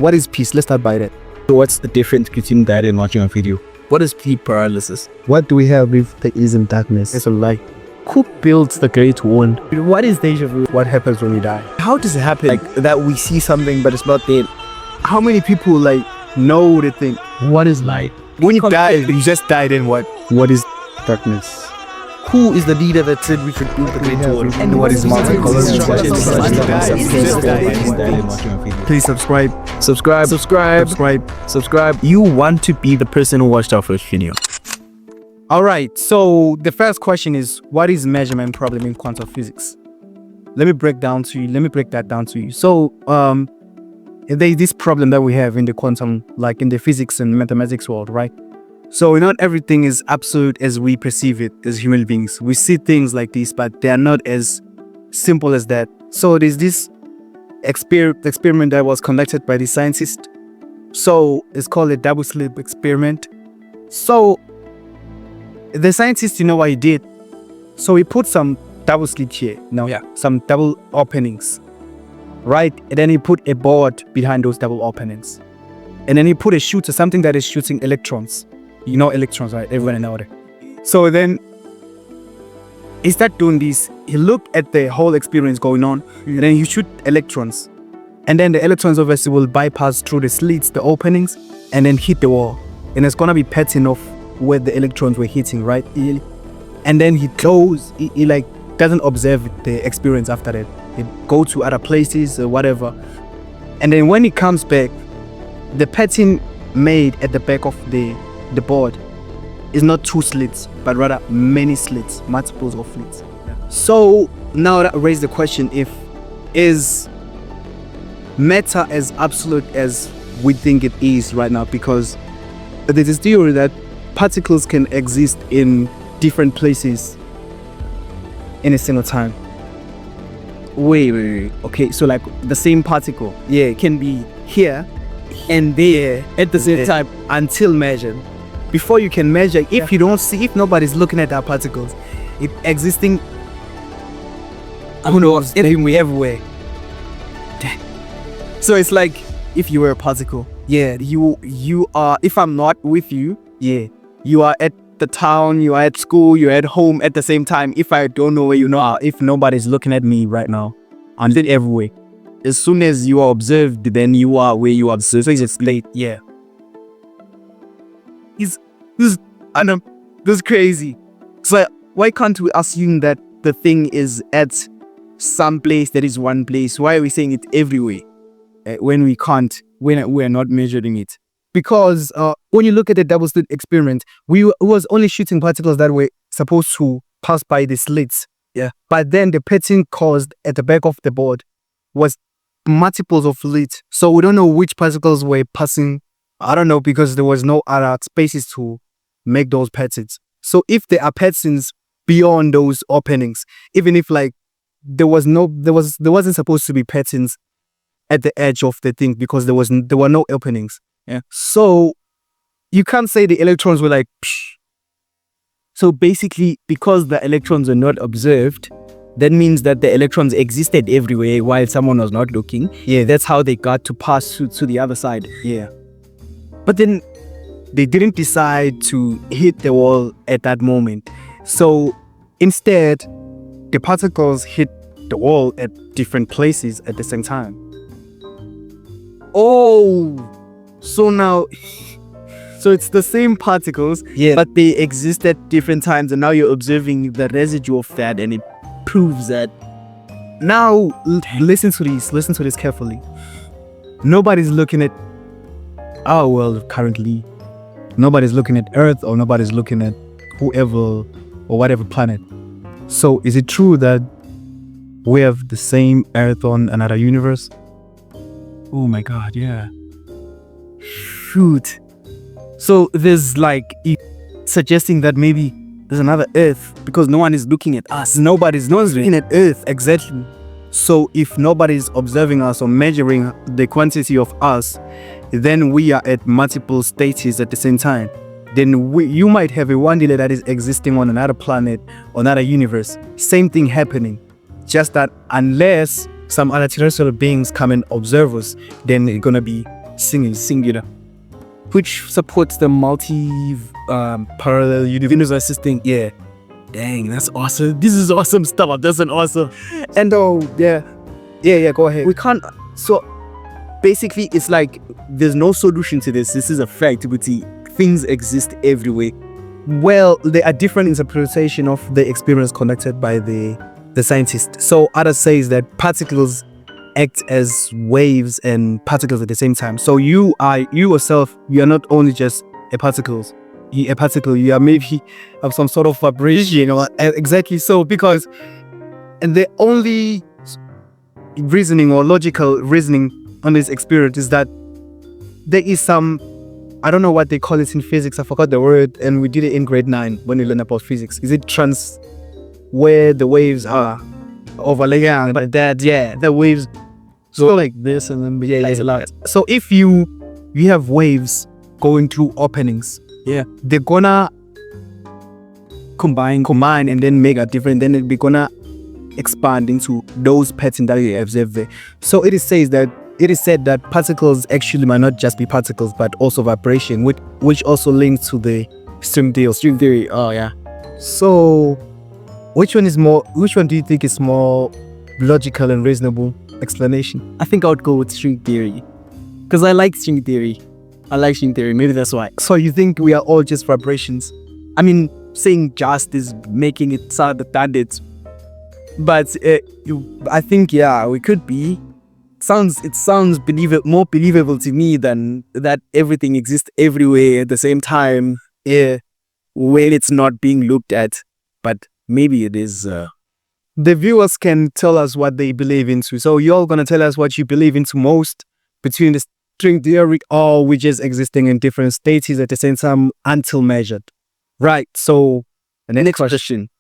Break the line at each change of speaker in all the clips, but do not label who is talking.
What is peace? Let's start by that.
So what's the difference between that and watching a video? What is sleep paralysis?
What do we have if there isn't darkness?
It's a lie. Who built the Great Wall?
What is deja vu? What happens when we die?
How does it happen?
Like that we see something but it's not there. How many people like know the thing?
What is light?
When you die, you just died in what? What is darkness? Who is the leader that said we should build the Great Wall? And what is multicolor? Please subscribe.
You want to be the person who watched our first video.
All right, so the first question is, what is measurement problem in quantum physics? Let me break that down to you. So there's this problem that we have in the quantum, like in the physics and mathematics world, right? So not everything is absolute as we perceive it as human beings. We see things like this, but they are not as simple as that. So there's this experiment that was conducted by the scientist. So it's called a double slit experiment. So the scientist, you know what he did? So he put some double slit here, some double openings, right? And then he put a board behind those double openings. And then he put a shooter, something that is shooting electrons. You know electrons, right? Everyone knows that. So then he started doing this. He looked at the whole experience going on, and then he shoot electrons. And then the electrons obviously will bypass through the slits, the openings, and then hit the wall. And it's gonna be pattern of where the electrons were hitting, right? And then he like doesn't observe the experience after that. He go to other places or whatever. And then when he comes back, the pattern made at the back of the board is not two slits, but rather many slits, multiples of slits. So now that raises the question, is matter as absolute as we think it is right now? Because there's this theory that particles can exist in different places in a single time. Wait. Okay, so like the same particle, can be here and there at the same time until measured. Before you can measure, if you don't see, if nobody's looking at our particles, it existing, who knows, everywhere. So it's like if you were a particle, you are. If I'm not with you, you are at the town, you are at school, you're at home at the same time. If I don't know where you are, if nobody's looking at me right now, I'm still everywhere. As soon as you are observed, then you are where you are observed. So it's late, This is crazy. So why can't we assume that the thing is at some place that is one place? Why are we saying it everywhere when we can't, when we're not measuring it? Because when you look at the double slit experiment, we was only shooting particles that were supposed to pass by the slits. But then the pattern caused at the back of the board was multiples of slits. So we don't know which particles were passing. I don't know, because there was no other spaces to make those patterns. So if there are patterns beyond those openings, even if like there wasn't supposed to be patterns at the edge of the thing because there were no openings. So you can't say the electrons were like psh. So basically, because the electrons are not observed, that means that the electrons existed everywhere while someone was not looking. That's how they got to pass to the other side. But then they didn't decide to hit the wall at that moment. So instead, the particles hit the wall at different places at the same time. So it's the same particles, but they exist at different times, and now you're observing the residue of that, and it proves that. Now, listen to this carefully. Nobody's looking at our world currently. Nobody's looking at Earth, or nobody's looking at whoever or whatever planet. So is it true that we have the same Earth on another universe? Oh my God, shoot. So there's like suggesting that maybe there's another Earth because no one is looking at us. No one's looking at Earth, exactly. So if nobody's observing us or measuring the quantity of us, then we are at multiple states at the same time. Then you might have a wandila that is existing on another planet, or another universe. Same thing happening. Just that unless some other terrestrial beings come and observe us, then it's gonna be
singular, which supports the parallel universe system. Yeah. Dang, that's awesome. This is awesome stuff. That's an awesome.
And yeah, go ahead.
We can't. So basically, it's like there's no solution to this. This is a fact. But things exist everywhere.
Well, there are different interpretation of the experience conducted by the scientist. So others says that particles act as waves and particles at the same time. So you yourself, you are not only just a particle, you are maybe of some sort of vibration, or exactly so, because the only reasoning or logical reasoning on this experience is that there is some, I don't know what they call it in physics, I forgot the word, and we did it in grade 9 when we learned about physics. Is it where the waves are overlaying? But that, yeah, the waves go like this, and then it's a lot. So if you have waves going through openings,
yeah,
they're gonna combine and then make a different, then it'll be gonna expand into those patterns that you observe there. So it is said that particles actually might not just be particles but also vibration, which also links to the string theory. Oh yeah. So which one do you think is more logical and reasonable explanation?
I think I would go with string theory, because I like string theory. Maybe that's why.
So you think we are all just vibrations?
I mean, saying just is making it sound redundant, but I think, yeah, we could be. It sounds more believable to me than that everything exists everywhere at the same time, when it's not being looked at. But maybe it is.
The viewers can tell us what they believe into. So you're gonna tell us what you believe into most between the string theory, or which is existing in different states at the same time until measured. Right. So
the next question: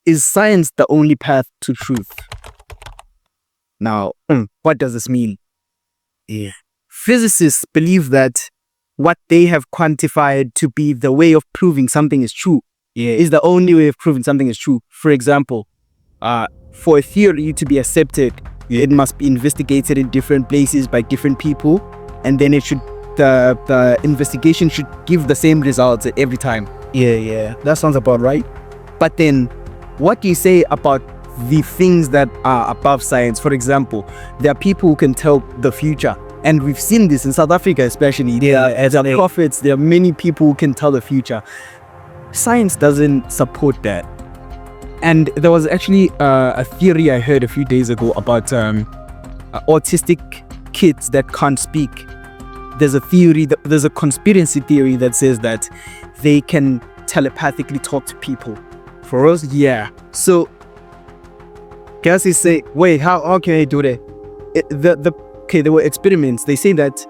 is science the only path to truth? Now, what does this mean?
Yeah.
Physicists believe that what they have quantified to be the way of proving something is true is the only way of proving something is true. For example, for a theory to be accepted, it must be investigated in different places by different people, and then the investigation should give the same results at every time.
Yeah, that sounds about right.
But then, what do you say about the things that are above science? For example, there are people who can tell the future, and we've seen this in South Africa especially. There are prophets, there are many people who can tell the future. Science doesn't support that. And there was actually a theory I heard a few days ago about autistic kids that can't speak. There's a conspiracy theory that says that they can telepathically talk to people.
For us?
Yeah. So
guys say, wait, how can they do that?
There were experiments. They say that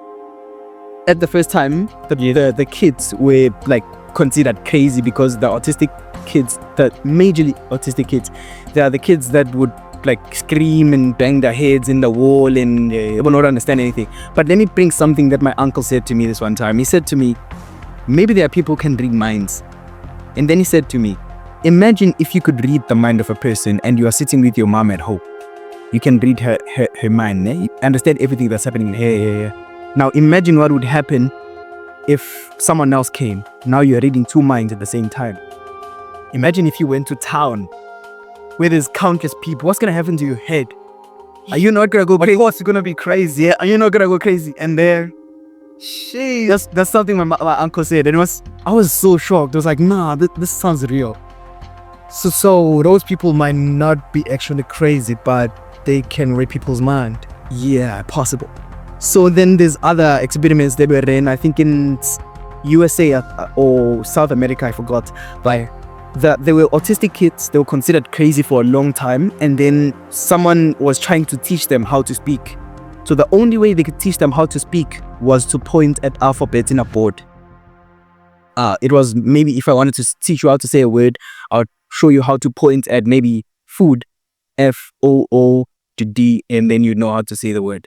at the first time, the kids were like considered crazy because the autistic kids, the majorly autistic kids, they are the kids that would like scream and bang their heads in the wall and will not understand anything. But let me bring something that my uncle said to me this one time. He said to me, maybe there are people who can read minds. And then he said to me, imagine if you could read the mind of a person and you are sitting with your mom at home. You can read her mind, you understand everything that's happening in her.
Yeah. Now imagine what would happen if someone else came. Now you're reading two minds at the same time. Imagine if you went to town where there's countless people. What's gonna happen to your head? Are you not gonna go crazy? Of course, you're gonna be crazy. Yeah, are you not gonna go crazy? And there, that's something my uncle said, and I was so shocked. I was like, nah, this sounds real. So those people might not be actually crazy, but they can read people's mind.
Yeah, possible.
So then there's other experiments that were in, I think in USA or South America, I forgot. But they were autistic kids. They were considered crazy for a long time, and then someone was trying to teach them how to speak. So the only way they could teach them how to speak was to point at alphabets in a board. It was maybe if I wanted to teach you how to say a word, I would show you how to point at maybe food, FOO to D, and then you know how to say the word.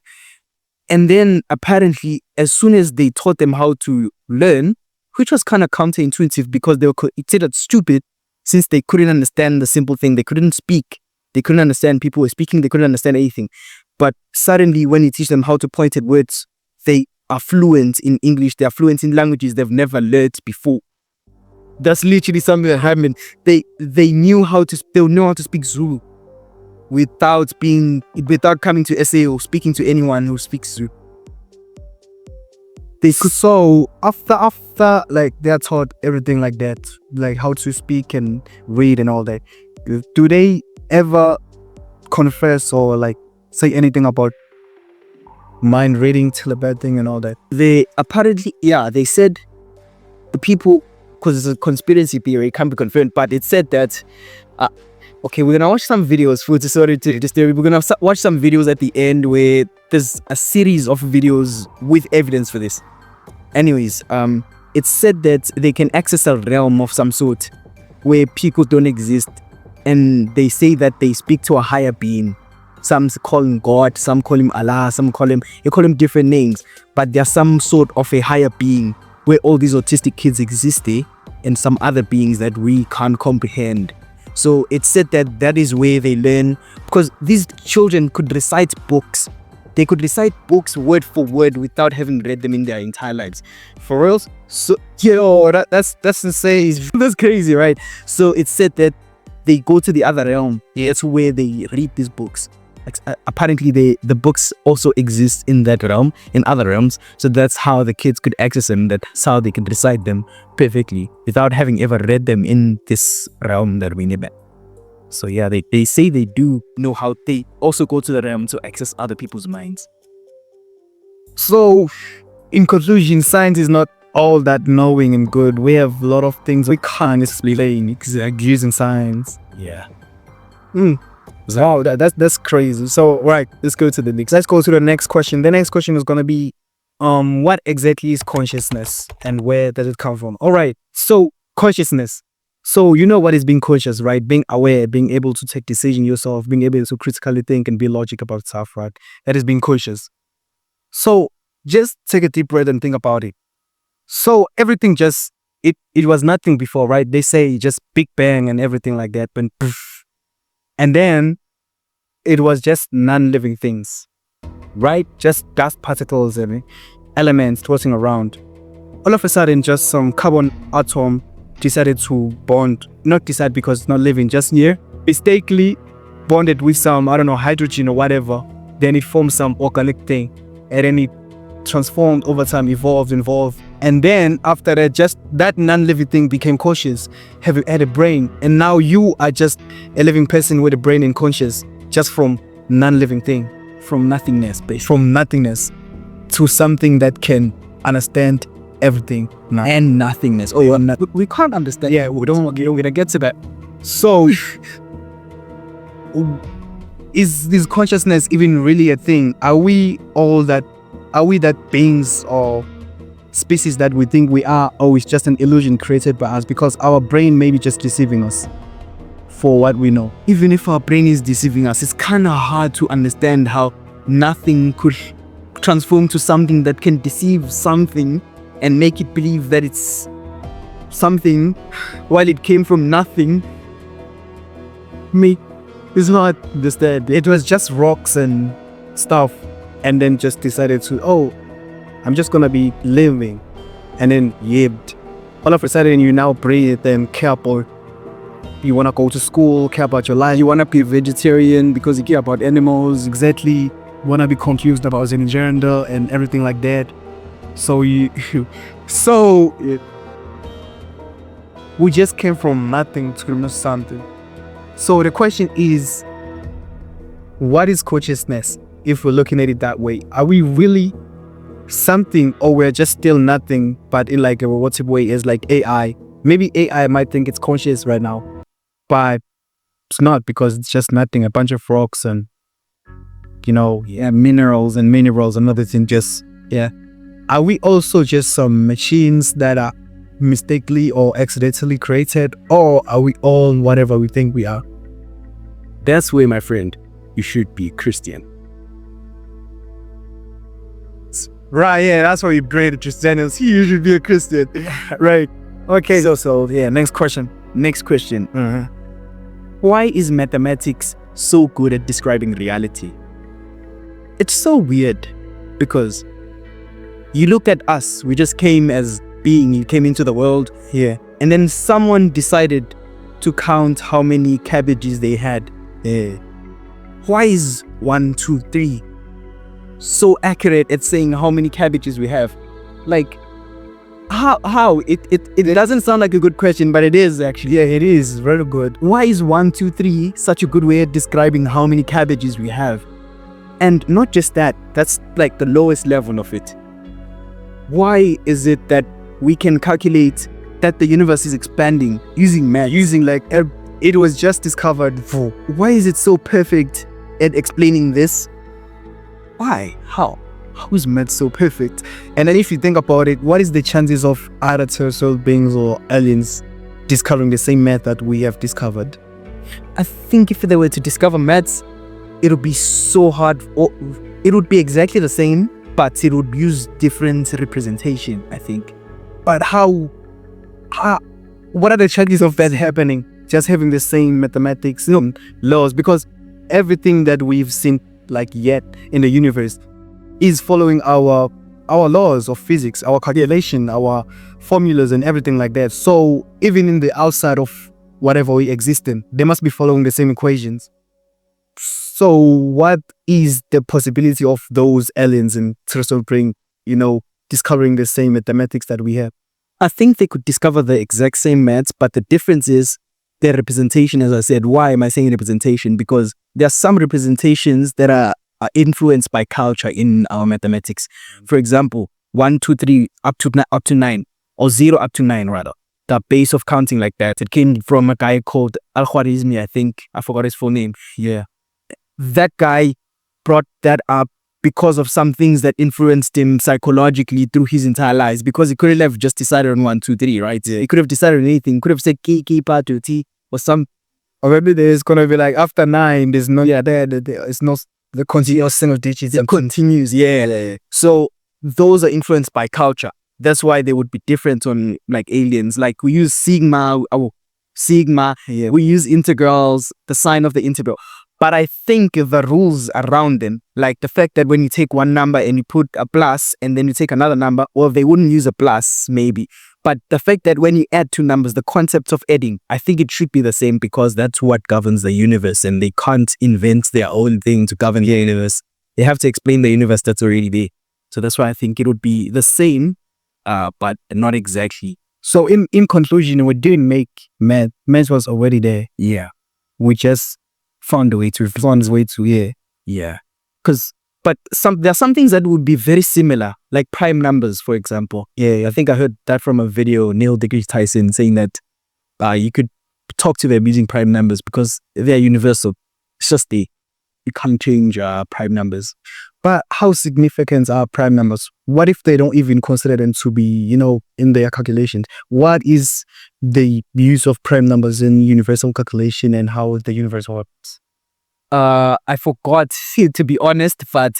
And then apparently, as soon as they taught them how to learn, which was kind of counterintuitive because they were considered stupid since they couldn't understand the simple thing. They couldn't speak. They couldn't understand people were speaking. They couldn't understand anything. But suddenly, when you teach them how to point at words, they
are fluent in English. They are fluent in languages they've never learned before. That's literally something that happened. They knew how to speak Zulu without coming to SA or speaking to anyone who speaks Zulu.
So after like they are taught everything like that, like how to speak and read and all that, do they ever confess or like say anything about mind reading, telepathy and all that?
They apparently, they said the people, because it's a conspiracy theory, it can't be confirmed, but it said that okay, we're gonna watch some videos for sorry to this theory. We're gonna watch some videos at the end where there's a series of videos with evidence for this. Anyways, it said that they can access a realm of some sort where people don't exist, and they say that they speak to a higher being. Some call him God, some call him Allah, some call him different names, but there's some sort of a higher being where all these autistic kids exist, and some other beings that we can't comprehend. So it said that is where they learn, because these children could recite books. They could recite books word for word without having read them in their entire lives. For real? So that's insane. That's crazy, right? So it said that they go to the other realm. That's where they read these books. Apparently the books also exist in that realm, in other realms. So that's how the kids could access them. That's how they could recite them perfectly without having ever read them in this realm that we live in. So yeah, they say they do know how. They also go to the realm to access other people's minds.
So in conclusion, science is not all that knowing and good. We have a lot of things we can't explain using science.
Yeah.
Wow, that's crazy. So right, let's go to the next question. The next question is gonna be what exactly is consciousness and where does it come from? All right, so consciousness. So you know what is being conscious, right? Being aware, being able to take decision yourself, being able to critically think and be logic about stuff, right? That is being conscious. So just take a deep breath and think about it. So everything just it was nothing before, right? They say just Big Bang and everything like that, but and then it was just non-living things, right? Just dust particles and elements tossing around. All of a sudden, just some carbon atom decided to bond, not decide because it's not living, just mistakenly bonded with some, I don't know, hydrogen or whatever. Then it formed some organic thing, and then it transformed over time, evolved. And then after that, just that non-living thing became conscious, had a brain. And now you are just a living person with a brain and conscious, just from non-living thing, from nothingness, basically. From nothingness to something that can understand everything
And nothingness. Oh, we can't understand.
Yeah, we're gonna get to that. So is this consciousness even really a thing? Are we that beings or species that we think we are, or is just an illusion created by us because our brain may be just deceiving us for what we know?
Even if our brain is deceiving us, it's kind of hard to understand how nothing could transform to something that can deceive something and make it believe that it's something while it came from nothing.
It's not understand. It was just rocks and stuff, and then just decided to, I'm just gonna be living, and then yipped. All of a sudden, you now breathe and care about. You wanna go to school, care about your life.
You wanna be vegetarian because you care about animals.
Exactly. Wanna be confused about the gender and everything like that. So we just came from nothing to something. So the question is, what is consciousness? If we're looking at it that way, are we really something, or we're just still nothing, but in like a robotic way? Is like AI. Maybe AI might think it's conscious right now, but it's not, because it's just nothing. A bunch of rocks and minerals and other things. Just Are we also just some machines that are mistakenly or accidentally created, or are we all whatever we think we are?
That's where, my friend, you should be Christian.
Right, yeah, that's why you bring just Daniels. You should be a Christian. Right. Okay. So next question.
Why is mathematics so good at describing reality? It's so weird, because you look at us, we just came as being, you came into the world,
Yeah.
and then someone decided to count how many cabbages they had.
Yeah.
Why is 1, 2, 3 so accurate at saying how many cabbages we have? Like, how? It doesn't sound like a good question, but it is actually.
Yeah, it is very good.
Why is 1, 2, 3 such a good way of describing how many cabbages we have? And not just that, that's like the lowest level of it. Why is it that we can calculate that the universe is expanding using math?
Using like it was just discovered.
Why is it so perfect at explaining this? Why? How?
How is math so perfect? And then if you think about it, what is the chances of other terrestrial beings or aliens discovering the same math that we have discovered?
I think if they were to discover maths, it would be so hard. Or it would be exactly the same, but it would use different representation, I think.
But how what are the chances of that happening? Just having the same mathematics laws, because everything that we've seen like yet in the universe is following our laws of physics, our calculation, our formulas and everything like that. So even in the outside of whatever we exist in, they must be following the same equations. So what is the possibility of those aliens and terrestrial being, discovering the same mathematics that we have?
I think they could discover the exact same maths, but the difference is their representation, as I said. Why am I saying representation? Because there are some representations that are influenced by culture in our mathematics. For example, 1, 2, 3 up to 9, or 0 up to 9 rather. The base of counting like that. It came from a guy called Al-Khwarizmi, I think. I forgot his full name.
Yeah.
That guy brought that up because of some things that influenced him psychologically through his entire lives. Because he couldn't have just decided on 1, 2, 3, right? He could have decided on anything. He could have said ki, pa, to, ti, or some.
Or maybe there's gonna be like after 9, there's no it's not the continuous single digits.
It continues, yeah. So those are influenced by culture. That's why they would be different on like aliens. Like we use sigma,
Yeah.
we use integrals, the sign of the integral. But I think the rules around them, like the fact that when you take one number and you put a plus and then you take another number, well, they wouldn't use a plus maybe. But the fact that when you add two numbers, the concept of adding, I think it should be the same because that's what governs the universe, and they can't invent their own thing to govern the universe. They have to explain the universe that's already there. So that's why I think it would be the same, but not exactly.
So in conclusion, we didn't make math. Math was already there.
Yeah.
We just found his way to here.
Yeah. But there are some things that would be very similar, like prime numbers, for example. Yeah, I think I heard that from a video, Neil deGrasse Tyson, saying that you could talk to them using prime numbers because they're universal. It's just you can't change prime numbers.
But how significant are prime numbers? What if they don't even consider them to be, in their calculations? What is the use of prime numbers in universal calculation and how the universe works?
I forgot, to be honest, but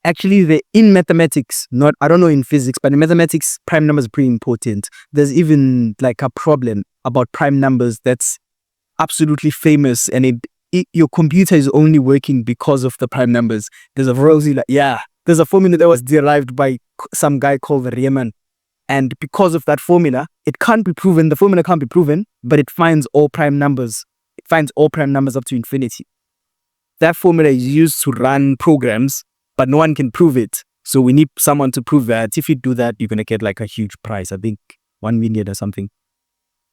actually in mathematics, I don't know in physics, but in mathematics, prime numbers are pretty important. There's even like a problem about prime numbers that's absolutely famous, and your computer is only working because of the prime numbers. There's a formula that was derived by some guy called Riemann. And because of that formula, it can't be proven. The formula can't be proven, but it finds all prime numbers. It finds all prime numbers up to infinity. That formula is used to run programs, but no one can prove it. So we need someone to prove that. If you do that, you're going to get like a huge prize. I think 1 million or something.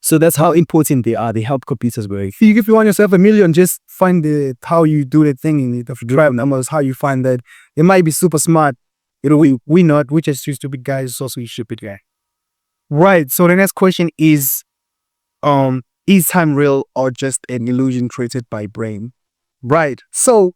So that's how important they are. They help computers work.
If you want yourself $1 million, just find how you do the thing in it of prime numbers, how you find that. It might be super smart. We not. We just used to be guys, also a stupid guy. Right. So the next question is time real or just an illusion created by brain? Right. So,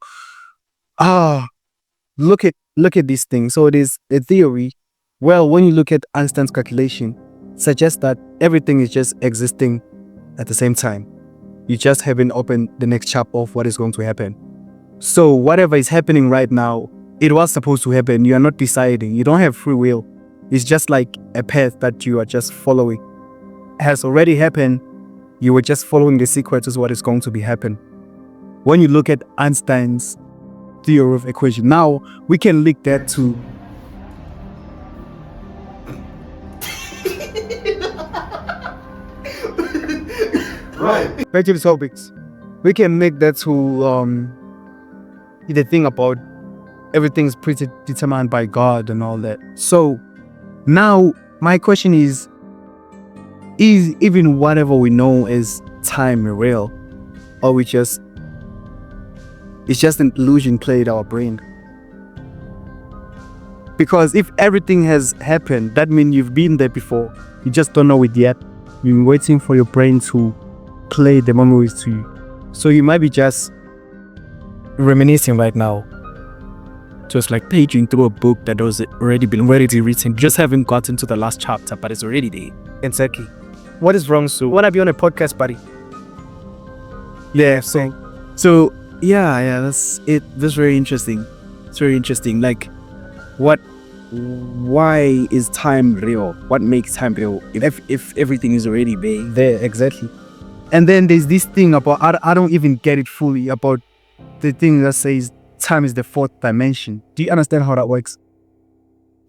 look at this thing. So it is a theory. Well, when you look at Einstein's calculation, suggests that everything is just existing at the same time. You just haven't opened the next chapter of what is going to happen. So whatever is happening right now, it was supposed to happen. You are not deciding. You don't have free will. It's just like a path that you are just following. It has already happened. You were just following the sequence of what is going to be happen. When you look at Einstein's theory of equation, now we can link that to Right. Back to the topics. We can make that to the thing about everything's predetermined by God and all that. So now my question is even whatever we know as time real, or it's just an illusion played our brain? Because if everything has happened, that means you've been there before. You just don't know it yet. You've been waiting for your brain to play the memories to you. So you might be just reminiscing right now. Just like paging through a book that was already been ready written. Just haven't gotten to the last chapter, but it's already there. Exactly. What is wrong, Sue? Wanna be on a podcast, buddy? Yeah,
So yeah, that's it. That's very interesting. It's very interesting. Like, why is time real? What makes time real? If everything is already
there, exactly. And then there's this thing about, I don't even get it fully, about the thing that says time is the fourth dimension. Do you understand how that works?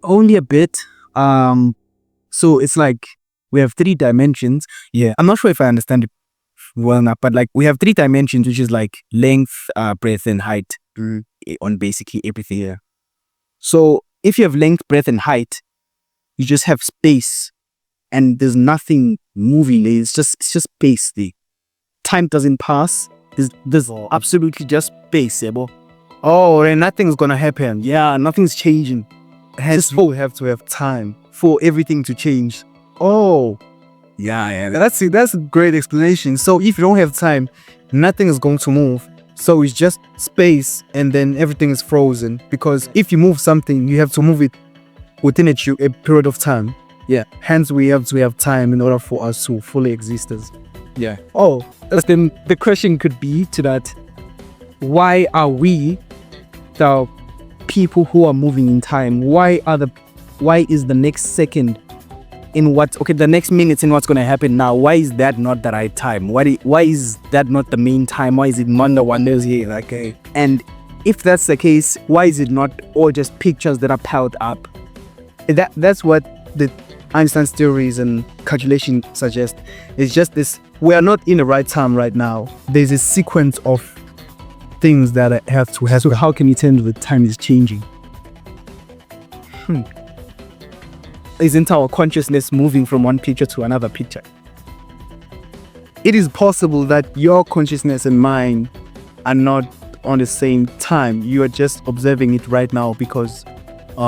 only a bit. So it's like we have 3 dimensions.
Yeah.
I'm not sure if I understand it well enough, but like we have 3 dimensions, which is like length, breadth, and height on basically everything here. So if you have length, breadth, and height, you just have space, and there's nothing moving. It's just space. The time doesn't pass. There's absolutely just space, yeah, bro.
Oh, then nothing's gonna happen.
Yeah, nothing's changing.
Hence, we have to have time for everything to change.
Oh, yeah.
That's a great explanation. So if you don't have time, nothing is going to move. So it's just space, and then everything is frozen. Because if you move something, you have to move it within a period of time.
Yeah.
Hence, we have to have time in order for us to fully exist as.
Yeah. Oh, then the question could be to that: why are we, the people who are moving in time? Why is the next second in the next minute in what's going to happen now? Why is that not the right time? Why is that not the main time? Why is it Monday wonders here? Okay. And if that's the case, why is it not all just pictures that are piled up?
That's what the Einstein's theories and calculation suggest. It's just this: we are not in the right time right now. There's a sequence of things that have to happen.
So how can you tell the time is changing? Isn't our consciousness moving from one picture to another picture?
It is possible that your consciousness and mine are not on the same time. You are just observing it right now because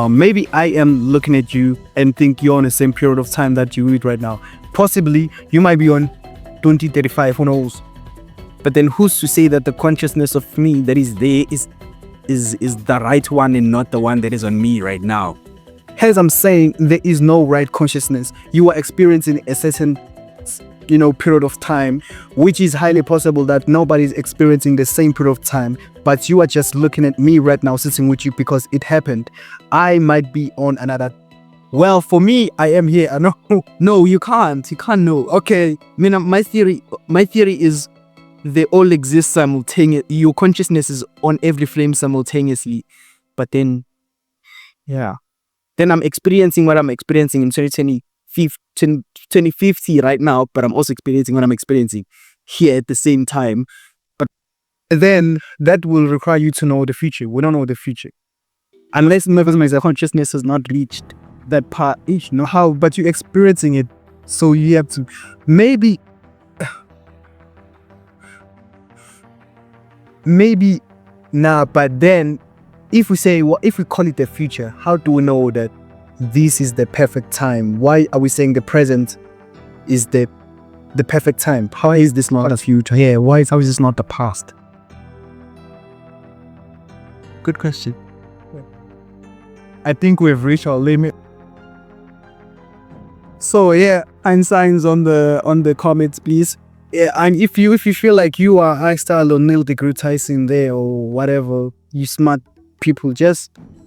maybe I am looking at you and think you're on the same period of time that you read right now. Possibly you might be on 2035, who knows?
But then who's to say that the consciousness of me that is there is the right one and not the one that is on me right now?
As I'm saying, there is no right consciousness. You are experiencing a certain, period of time, which is highly possible that nobody's experiencing the same period of time, but you are just looking at me right now, sitting with you because it happened. I might be on another. Well, for me, I am here. I know.
No, you can't. You can't know.
Okay.
My theory is they all exist simultaneously. Your consciousness is on every frame simultaneously. But then, yeah. Then I'm experiencing what I'm experiencing in 2050 right now, but I'm also experiencing what I'm experiencing here at the same time.
But then that will require you to know the future. We don't know the future.
Unless my consciousness has not reached that part.
How? But you're experiencing it. So you have to maybe but then if we call it the future, how do we know that this is the perfect time? Why are we saying the present is the perfect time?
How is this not the future?
Yeah, how is this not the past?
Good question.
I think we've reached our limit.
So yeah, Einstein's on the comments, please.
Yeah, and if you feel like you are Einstein or Neil deGrasse Tyson there or whatever, you smart people,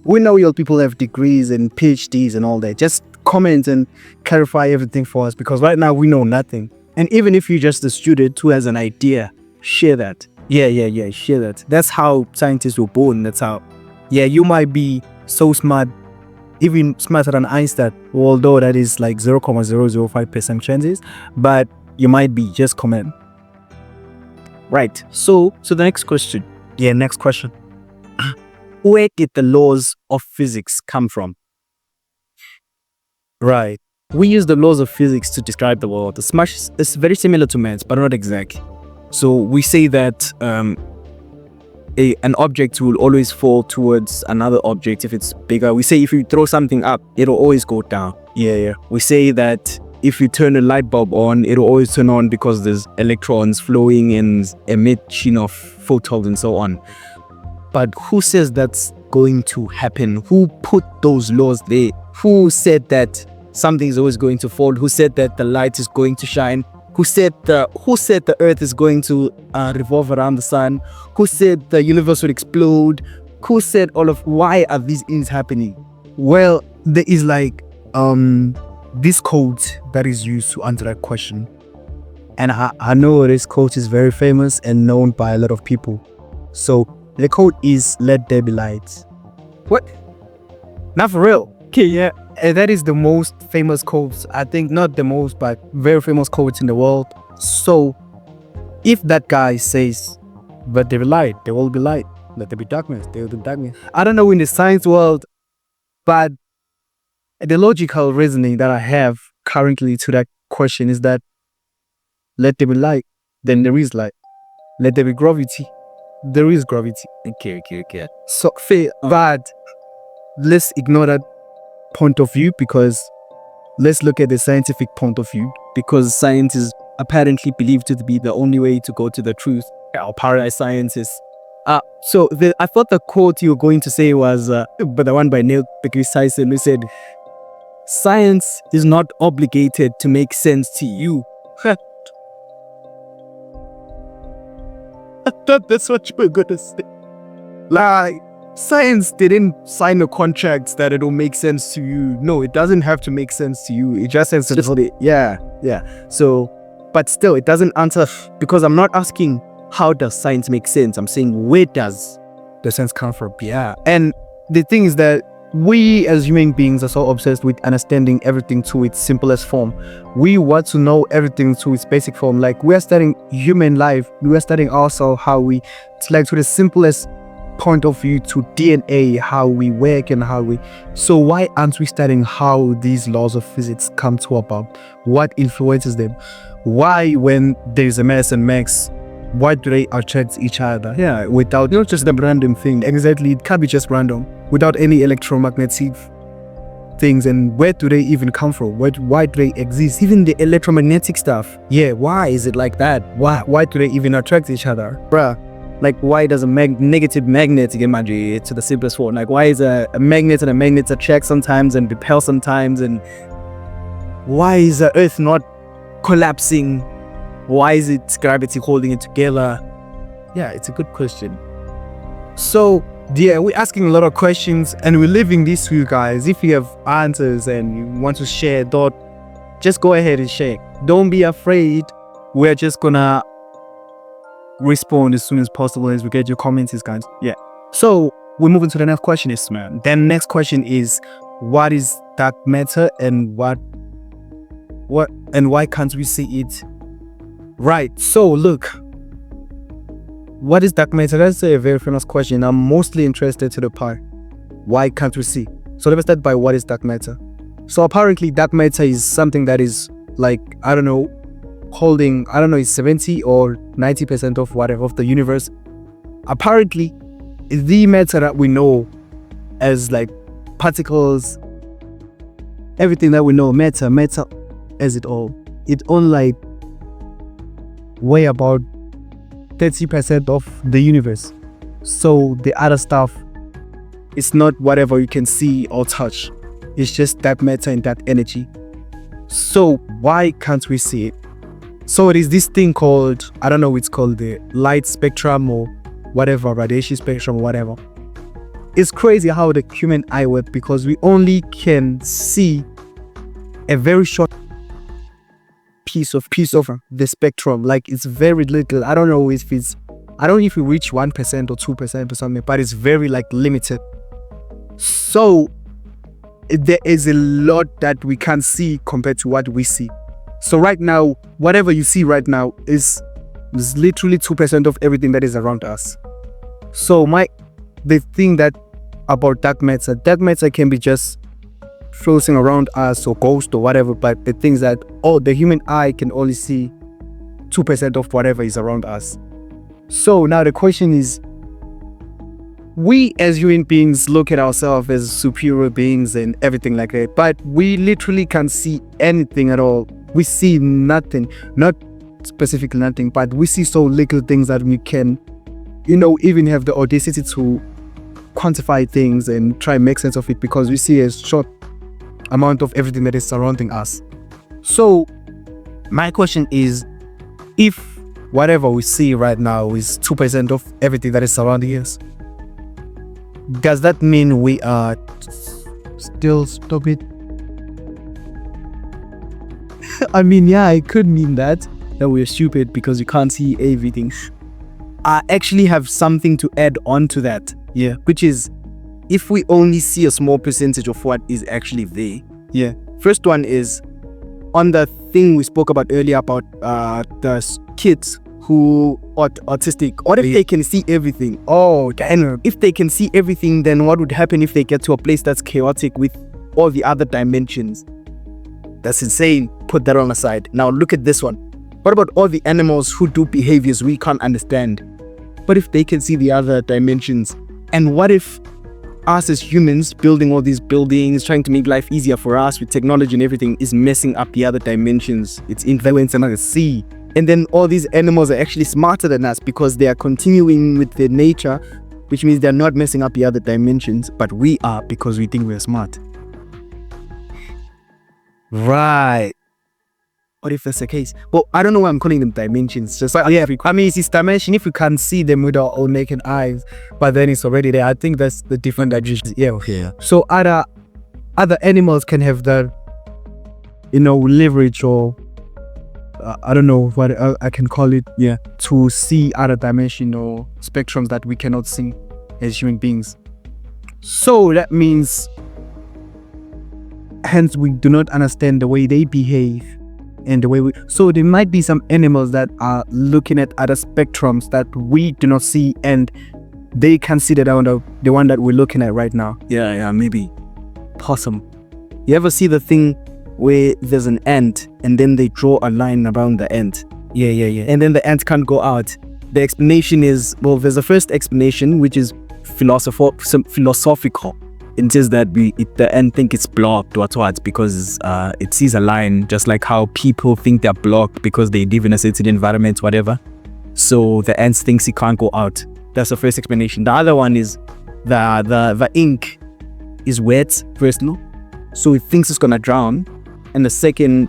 we know your people have degrees and PhDs and all that. Just comment and clarify everything for us, because right now we know nothing.
And even if you're just a student who has an idea, share that.
Yeah, share that. That's how scientists were born. That's how. Yeah, you might be so smart even smarter than Einstein, although that is like 0.005% chances, but you might be just comment.
Right. So the next question.
Yeah, next question.
Where did the laws of physics come from?
Right.
We use the laws of physics to describe the world. It's very similar to maths, but not exact. So we say that an object will always fall towards another object if it's bigger. We say if you throw something up, it'll always go down.
Yeah.
We say that if you turn a light bulb on, it'll always turn on because there's electrons flowing and emission of photons and so on. But who says that's going to happen? Who put those laws there? Who said that something is always going to fall? Who said that the light is going to shine? Who said the earth is going to revolve around the sun? Who said the universe would explode? Who said why are these things happening?
Well, there is like this quote that is used to answer that question. And I know this quote is very famous and known by a lot of people. So the quote is, "Let there be light."
What?
Not for real.
Okay, yeah.
That is the most famous quote. I think not the most, but very famous quote in the world. So if that guy says, "Let there be light," there will be light. Let there be darkness, there will be darkness. I don't know in the science world, but the logical reasoning that I have currently to that question is that let there be light, then there is light. Let there be gravity, there is gravity.
Okay.
So fair, but let's ignore that point of view because let's look at the scientific point of view.
Because science is apparently believed to be the only way to go to the truth. Our paradise scientists. So I thought the quote you were going to say was but the one by Neil deGrasse Tyson, who said, "Science is not obligated to make sense to you."
I thought that's what you were gonna say. Like, science didn't sign a contract that it'll make sense to you. No, it doesn't have to make sense to you. It just has to yeah.
So, but still, it doesn't answer, because I'm not asking how does science make sense. I'm saying where does
the sense come from? Yeah. And the thing is that we as human beings are so obsessed with understanding everything to its simplest form. We want to know everything to its basic form. Like, we are studying human life. We are studying also it's like to the simplest point of view, to DNA, how we work and so why aren't we studying how these laws of physics come to about? What influences them? Why, when there's a mass and max, why do they attract each other? Yeah, without not just a random thing. Exactly, it can't be just random. Without any electromagnetic things. And where do they even come from? Why do they exist?
even the electromagnetic stuff?
Yeah, why is it like that? Why do they even attract each other?
Bruh, like, why does a negative magnetic energy, to the simplest form, like, why is a magnet and a magnet attract sometimes and repel sometimes? And why is the earth not collapsing? Why is its gravity holding it together?
Yeah, it's a good question. So yeah, we're asking a lot of questions and we're leaving this to you guys. If you have answers and you want to share thought, just go ahead and share. Don't be afraid. We're just gonna respond as soon as possible as we get your comments, guys. Yeah. So we're moving to the next question, man. Then next question is, what is dark matter and what and why can't we see it? Right. So look, what is dark matter? That's a very famous question. I'm mostly interested to the part, why can't we see? So let me start by what is dark matter. So apparently dark matter is something that is like, I don't know, holding, it's 70 or 90% of whatever of the universe. Apparently the matter that we know as like particles, everything that we know, matter as it all, it only like weigh about 30% of the universe. So the other stuff, it's not whatever you can see or touch. It's just that matter and that energy. So why can't we see it? So it is this thing called, it's called the light spectrum or whatever, radiation spectrum or whatever. It's crazy how the human eye works, because we only can see a very short piece of the spectrum. Like, it's very little. I don't know if we reach 1% or 2% or something, but it's very like limited. So there is a lot that we can't see compared to what we see. So right now, whatever you see right now is literally 2% of everything that is around us. So the thing that about dark matter can be just floating around us or ghost or whatever, but the things that the human eye can only see 2% of whatever is around us. So now the question is, we as human beings look at ourselves as superior beings and everything like that, but we literally can't see anything at all. We see nothing, not specifically nothing, but we see so little things that we can, even have the audacity to quantify things and try and make sense of it, because we see a short amount of everything that is surrounding us. So my question is, if whatever we see right now is 2% of everything that is surrounding us, does that mean we are still stupid?
I mean, yeah, it could mean that we're stupid because we can't see everything.
I actually have something to add on to that, which is, if we only see a small percentage of what is actually there. First one is on the thing we spoke about earlier about the kids who are autistic. What if they can see everything? Oh, damn. If they can see everything, then what would happen if they get to a place that's chaotic with all the other dimensions? That's insane. Put that on the side. Now look at this one. What about all the animals who do behaviors we can't understand? What if they can see the other dimensions? And what if us as humans building all these buildings, trying to make life easier for us with technology and everything, is messing up the other dimensions? It's influencing the sea. And then all these animals are actually smarter than us because they are continuing with their nature, which means they're not messing up the other dimensions, but we are, because we think we're smart. Right. What if that's the case? Well, I don't know why I'm calling them dimensions. Just I mean, it's this dimension if we can't see them with our own naked eyes, but then it's already there. I think that's the different dimensions. Yeah. So other animals can have that, leverage, or I don't know what I can call it. To see other dimension or spectrums that we cannot see as human beings. So that means, hence, we do not understand the way they behave. And the way so there might be some animals that are looking at other spectrums that we do not see, and they can see the one that we're looking at right now. Yeah, maybe. Possum. You ever see the thing where there's an ant and then they draw a line around the ant? Yeah. And then the ant can't go out. The explanation is, well, there's a first explanation which is philosophical. It says that the ant think it's blocked or what, because it sees a line, just like how people think they're blocked because they live in a certain environment, whatever. So the ant thinks it can't go out. That's the first explanation. The other one is the ink is wet, first, so it thinks it's gonna drown. And the second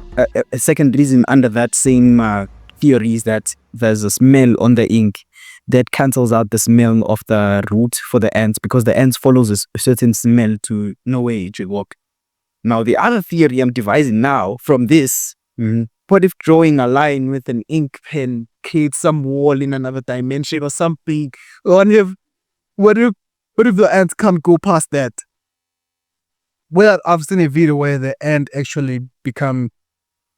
reason under that same theory is that there's a smell on the ink that cancels out the smell of the root for the ants, because the ants follows a certain smell to know where it should walk. Now, the other theory I'm devising now from this, what if drawing a line with an ink pen creates some wall in another dimension or something? What if the ants can't go past that? Well, I've seen a video where the ant actually become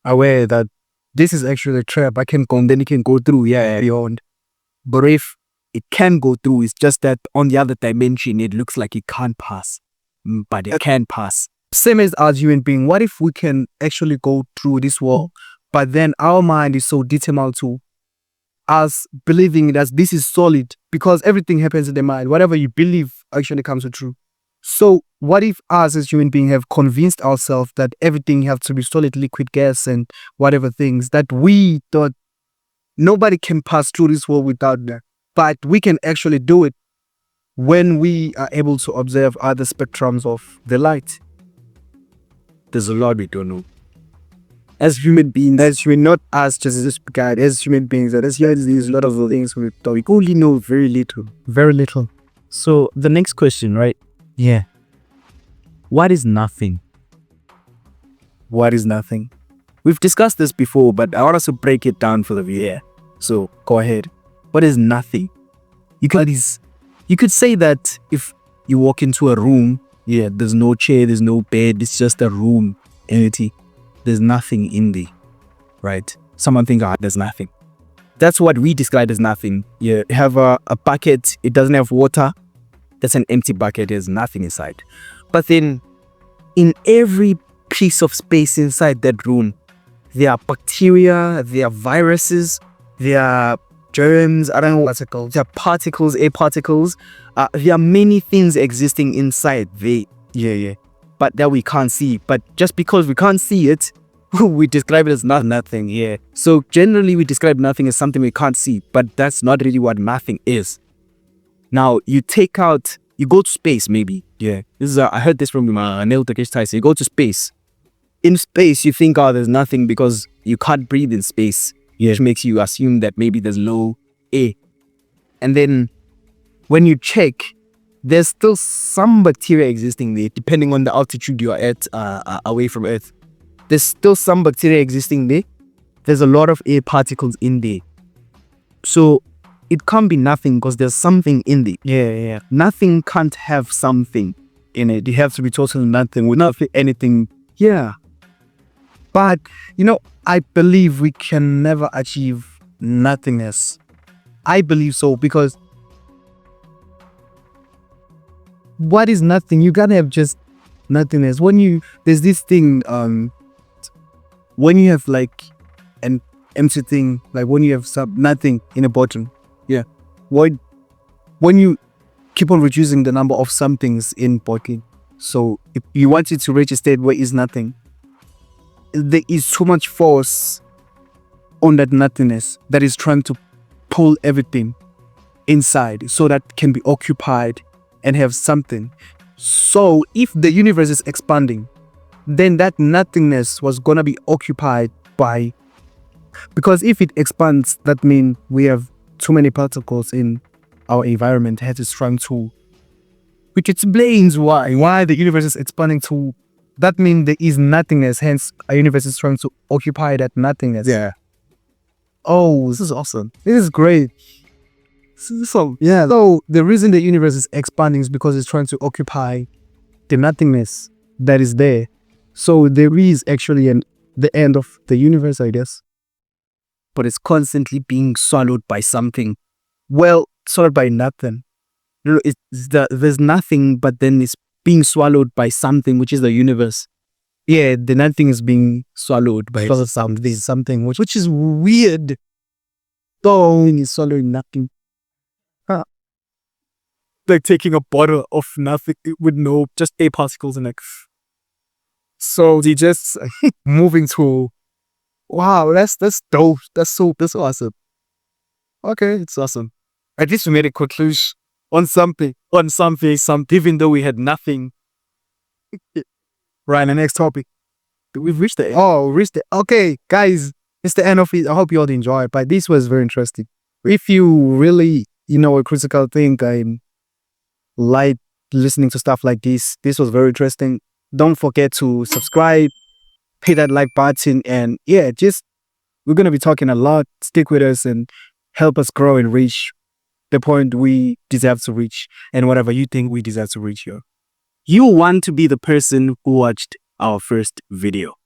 aware that this is actually a trap. I can go, and then it can go through, beyond. But if it can go through, it's just that on the other dimension, it looks like it can't pass. But it can pass. Same as us human being. What if we can actually go through this wall, but then our mind is so determined to us believing that this is solid, because everything happens in the mind. Whatever you believe actually comes true. So what if us as human beings have convinced ourselves that everything has to be solid, liquid, gas, and whatever things, that we thought nobody can pass through this wall without that. But we can actually do it when we are able to observe other spectrums of the light. There's a lot we don't know. As human beings, not us just as guide, as human beings, there's a lot of things we only know very little.
Very little. So the next question, right?
Yeah.
What is nothing?
What is nothing? We've discussed this before, but I want us to break it down for the viewer. So go ahead. What is nothing? You could say that if you walk into a room,
Yeah, there's no chair, there's no bed, it's just a room, empty. There's nothing in there, right? Someone think, there's nothing. That's what we describe as nothing. Yeah, you have a bucket, it doesn't have water. That's an empty bucket, there's nothing inside. But then, in every piece of space inside that room, there are bacteria, there are viruses, there are germs, I don't know what's it called. There are particles, air particles. There are many things existing inside there. Yeah. But that we can't see. But just because we can't see it, we describe it as nothing. Yeah. So generally we describe nothing as something we can't see, but that's not really what nothing is. Now you go to space maybe. Yeah. This is I heard this from Neil deGrasse Tyson. You go to space. In space, you think, there's nothing because you can't breathe in space. Yeah. Which makes you assume that maybe there's low air. And then when you check, there's still some bacteria existing there, depending on the altitude you are at away from Earth. There's still some bacteria existing there. There's a lot of air particles in there. So it can't be nothing because there's something in there. Yeah. Nothing can't have something in it. It has to be totally nothing with nothing, anything. Yeah. But, I believe we can never achieve nothingness. I believe so because what is nothing? You gotta have just nothingness. There's this thing, when you have like an empty thing, like when you have nothing in a bottom. Yeah. When you keep on reducing the number of somethings in bottle, so if you want it to reach a state where it's nothing, there is so much force on that nothingness that is trying to pull everything inside so that can be occupied and have something. So if the universe is expanding, then that nothingness was gonna be occupied by, because if it expands, that means we have too many particles in our environment that is trying to, which explains why the universe is expanding to. That means there is nothingness, hence a universe is trying to occupy that nothingness. Yeah. Oh, this is awesome. This is great. So the reason the universe is expanding is because it's trying to occupy the nothingness that is there. So there is actually the end of the universe, I guess. But it's constantly being swallowed by something. Well, swallowed by nothing. There's nothing, but then it's being swallowed by something, which is the universe. Yeah, the nothing is being swallowed by something, which is weird. So is swallowing nothing. Like taking a bottle of nothing with just air particles in it. So they just moving to, wow, that's dope. That's awesome. Okay, it's awesome. At least we made a conclusion on something, even though we had nothing. Right, the next topic. We've reached the end. Oh, reached it. Okay, guys, it's the end of it. I hope you all enjoyed, but this was very interesting. If you really, a critical thing, I like listening to stuff like this. This was very interesting. Don't forget to subscribe, hit that like button, and we're going to be talking a lot. Stick with us and help us grow and reach the point we deserve to reach and whatever you think we deserve to reach here. You want to be the person who watched our first video.